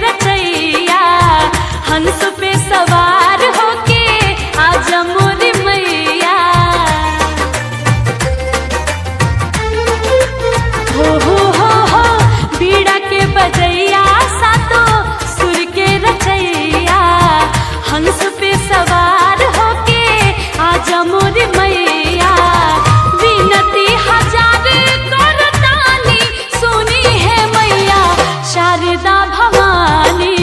रचैया हंस पे सवार होके आजा मोरी मैया। हो बीड़ा के बजैया सातो सुर के रचैया हंस पे सवार होके आजा मोरी मैया। विनती हजार करतानी सुनी है मैया शारदा भवानी।